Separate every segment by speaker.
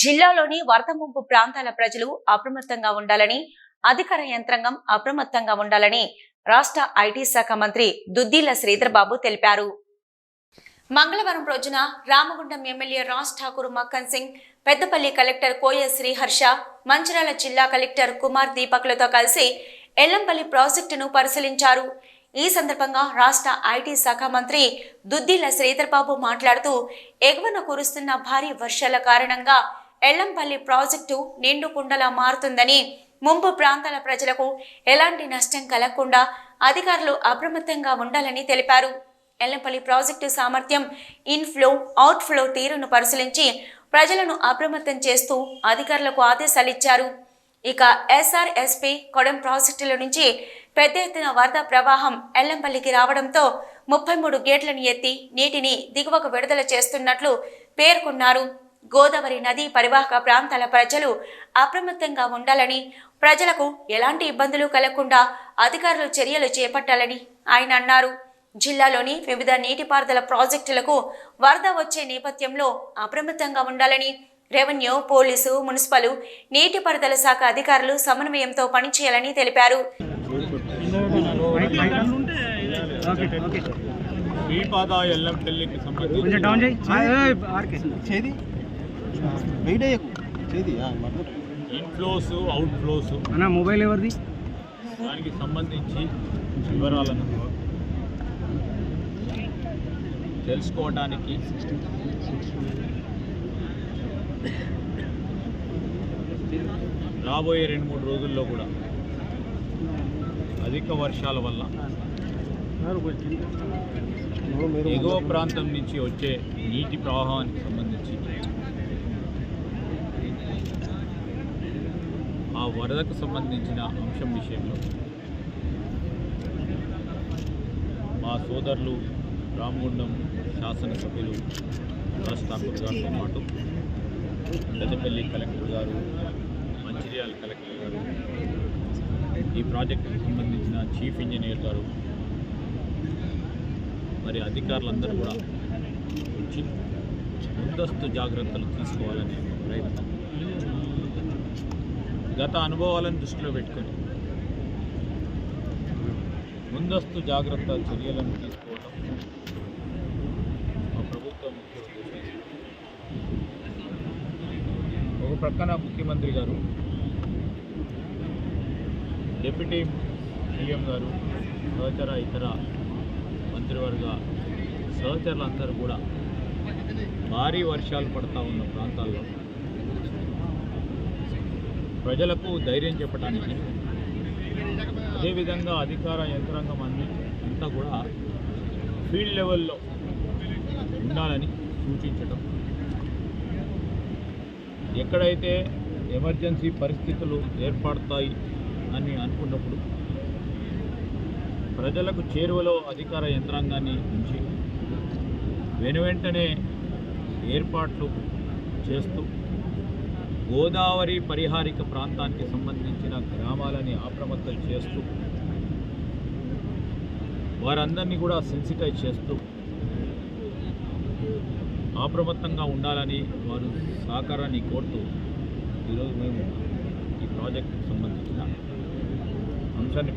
Speaker 1: జిల్లాలోని వరద ముంపు ప్రాంతాల ప్రజలు అప్రమత్తంగా ఉండాలని, అధికార యంత్రాంగం అప్రమత్తంగా ఉండాలని రాష్ట్ర ఐటీ శాఖ మంత్రి దుద్దిల శ్రీధర్ బాబు తెలిపారు. మంగళవారం రోజున రామగుండం ఎమ్మెల్యే రాజ్ ఠాకూర్ మక్కన్ సింగ్, పెద్దపల్లి కలెక్టర్ కోయ శ్రీహర్ష, మంచిర్యాల జిల్లా కలెక్టర్ కుమార్ దీపక్లతో కలిసి ఎల్లంపల్లి ప్రాజెక్టును పరిశీలించారు. ఈ సందర్భంగా రాష్ట్ర ఐటీ శాఖ మంత్రి దుద్దిల శ్రీధర్ బాబు మాట్లాడుతూ, ఎగువన కురుస్తున్న భారీ వర్షాల కారణంగా ఎల్లంపల్లి ప్రాజెక్టు నిండుకుండలా మారుతుందని, ముంపు ప్రాంతాల ప్రజలకు ఎలాంటి నష్టం కలగకుండా అధికారులు అప్రమత్తంగా ఉండాలని తెలిపారు. ఎల్లంపల్లి ప్రాజెక్టు సామర్థ్యం, ఇన్ఫ్లో, అవుట్ఫ్లో తీరును పరిశీలించి ప్రజలను అప్రమత్తం చేస్తూ అధికారులకు ఆదేశాలిచ్చారు. ఇక ఎస్ఆర్ఎస్పీ కొడం ప్రాజెక్టుల నుంచి పెద్ద ఎత్తున వరద ప్రవాహం ఎల్లంపల్లికి రావడంతో 33 గేట్లను ఎత్తి నీటిని దిగువకు విడుదల చేస్తున్నట్లు పేర్కొన్నారు. గోదావరి నదీ పరివాహక ప్రాంతాల ప్రజలు అప్రమత్తంగా ఉండాలని, ప్రజలకు ఎలాంటి ఇబ్బందులు కలగకుండా అధికారులు చర్యలు చేపట్టాలని ఆయన అన్నారు. జిల్లాలోని వివిధ నీటిపారుదల ప్రాజెక్టులకు వరద వచ్చే నేపథ్యంలో అప్రమత్తంగా ఉండాలని రెవెన్యూ, పోలీసు, మున్సిపల్, నీటిపారుదల శాఖ అధికారులు సమన్వయంతో పనిచేయాలని తెలిపారు.
Speaker 2: ఇన్ఫ్లోస్, అవుట్ఫ్లోస్ మొబైల్ ఎవరిది దానికి సంబంధించి వివరాలను తెలుసుకోవడానికి రాబోయే 2-3 రోజుల్లో కూడా అధిక వర్షాల వల్ల ఎగువ ప్రాంతం నుంచి వచ్చే నీటి ప్రవాహానికి సంబంధించి ఆ వరదకు సంబంధించిన అంశం విషయంలో మా సోదరులు రామగుండం శాసనసభ్యులు రాజ్ ఠాకూర్ గారితో పాటు పెద్దపల్లి కలెక్టర్ గారు, మంచిర్యాల కలెక్టర్ గారు, ఈ ప్రాజెక్టుకు సంబంధించిన చీఫ్ ఇంజనీర్ గారు, మరి అధికారులందరూ కూడా వచ్చి ముందస్తు జాగ్రత్తలు తీసుకోవాలనే ప్రయత్నం, గత అనుభవాలను దృష్టిలో పెట్టుకొని ముందస్తు జాగ్రత్త చర్యలను తీసుకోవడం మా ప్రభుత్వం ముఖ్య ఉద్దేశం. ఒక ప్రక్కన ముఖ్యమంత్రి గారు, డిప్యూటీ సీఎం గారు, సహచర ఇతర మంత్రివర్గ సహచరులందరూ కూడా భారీ వర్షాలు పడతా ఉన్న ప్రాంతాల్లో ప్రజలకు ధైర్యం చెప్పడానికి, అదేవిధంగా అధికార యంత్రాంగం అంతా కూడా ఫీల్డ్ లెవెల్లో ఉండాలని సూచించడం, ఎక్కడైతే ఎమర్జెన్సీ పరిస్థితులు ఏర్పడతాయి అని అనుకున్నప్పుడు ప్రజలకు చేరువలో అధికార యంత్రాంగాన్ని ఉంచి వెనువెంటనే ఏర్పాట్లు చేస్తూ గోదావరి పరిహారిక ప్రాంతానికి సంబంధించిన గ్రామాలని అప్రమత్తం చేస్తూ వారందరినీ కూడా సెన్సిటైజ్ చేస్తూ అప్రమత్తంగా ఉండాలని వారు సహకారాన్ని కోరుతూ ఈరోజు మేము ఈ ప్రాజెక్టుకు సంబంధించిన అంశాన్ని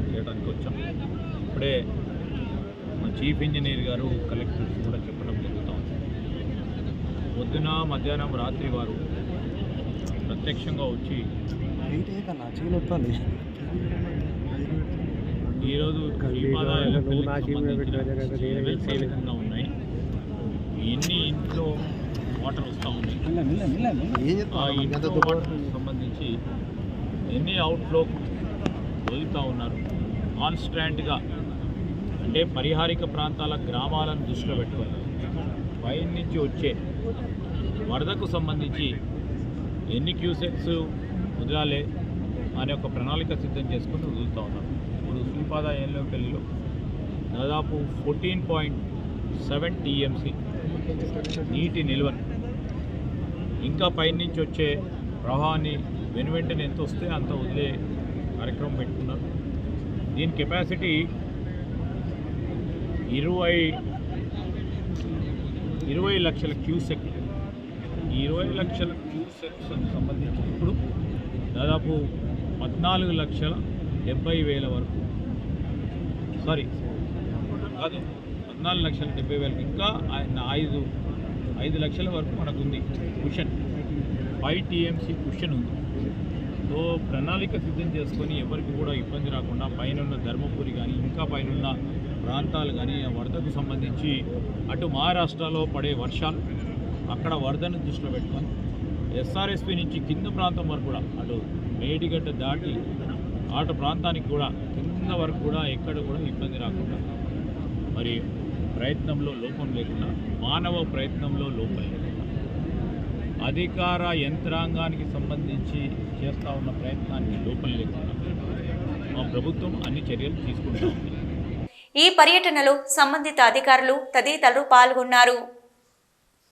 Speaker 2: చేయడానికి వచ్చాం. ఇప్పుడే మా చీఫ్ ఇంజనీర్ గారు, కలెక్టర్స్ కూడా చెప్పడం జరుగుతాం. పొద్దున, మధ్యాహ్నం, రాత్రి వారు ప్రత్యక్షంగా వచ్చి ఈరోజు లెవెల్స్ ఏ విధంగా ఉన్నాయి, ఎన్ని ఇంట్లో వాటర్ వస్తూ ఉన్నాయి, ఆ ఇంట్లో వాటర్కి సంబంధించి ఎన్ని అవుట్ఫ్లో వదులుతూ ఉన్నారు, కాన్స్టాంట్గా అంటే పరిహారిక ప్రాంతాల గ్రామాలను దృష్టిలో పెట్టుకొని పైన నుంచి వచ్చే వరదకు సంబంధించి ఎన్ని క్యూసెక్స్ వదలాలి అనే ఒక ప్రణాళిక సిద్ధం చేసుకుని వదులుతూ ఉన్నారు. ఇప్పుడు శ్రీపాద ఎల్లంపల్లిలో దాదాపు 14.7 టీఎంసీ నీటి నిల్వను, ఇంకా పైనుంచి వచ్చే ప్రవాహాన్ని వెనువెంటనే ఎంత వస్తే అంత వదిలే కార్యక్రమం పెట్టుకున్నారు. దీని కెపాసిటీ 20 లక్షల క్యూసెక్. ఈ 20 లక్షల క్యూసెక్స్ సంబంధించి ఇప్పుడు దాదాపు 14,70,000 వరకు కాదు 14,70,000 ఇంకా 5 లక్షల వరకు మనకు ఉంది కుషన్ 5 TMC కుషన్ ఉంది. సో ప్రణాళిక సిద్ధం చేసుకొని ఎవరికి కూడా ఇబ్బంది రాకుండా పైన ధర్మపురి కానీ ఇంకా పైన ప్రాంతాలు కానీ వరదకు సంబంధించి అటు మహారాష్ట్రలో పడే వర్షాలు అక్కడ వరదను దృష్టిలో పెట్టుకొని SRSP నుంచి కింద ప్రాంతం వరకు కూడా అటు మేడిగడ్డ దాటి ఆట ప్రాంతానికి కూడా కింద వరకు కూడా ఎక్కడ కూడా ఇబ్బంది రాకుండా మరి ప్రయత్నంలో లోపం లేకుండా మానవ ప్రయత్నంలో లోపం లేకుండా అధికార యంత్రాంగానికి సంబంధించి చేస్తూ ఉన్న ప్రయత్నానికి లోపం లేకుండా మా ప్రభుత్వం అన్ని చర్యలు తీసుకుంటా ఉంది.
Speaker 1: ఈ పర్యటనలో సంబంధిత అధికారులు తదితరులు పాల్గొన్నారు.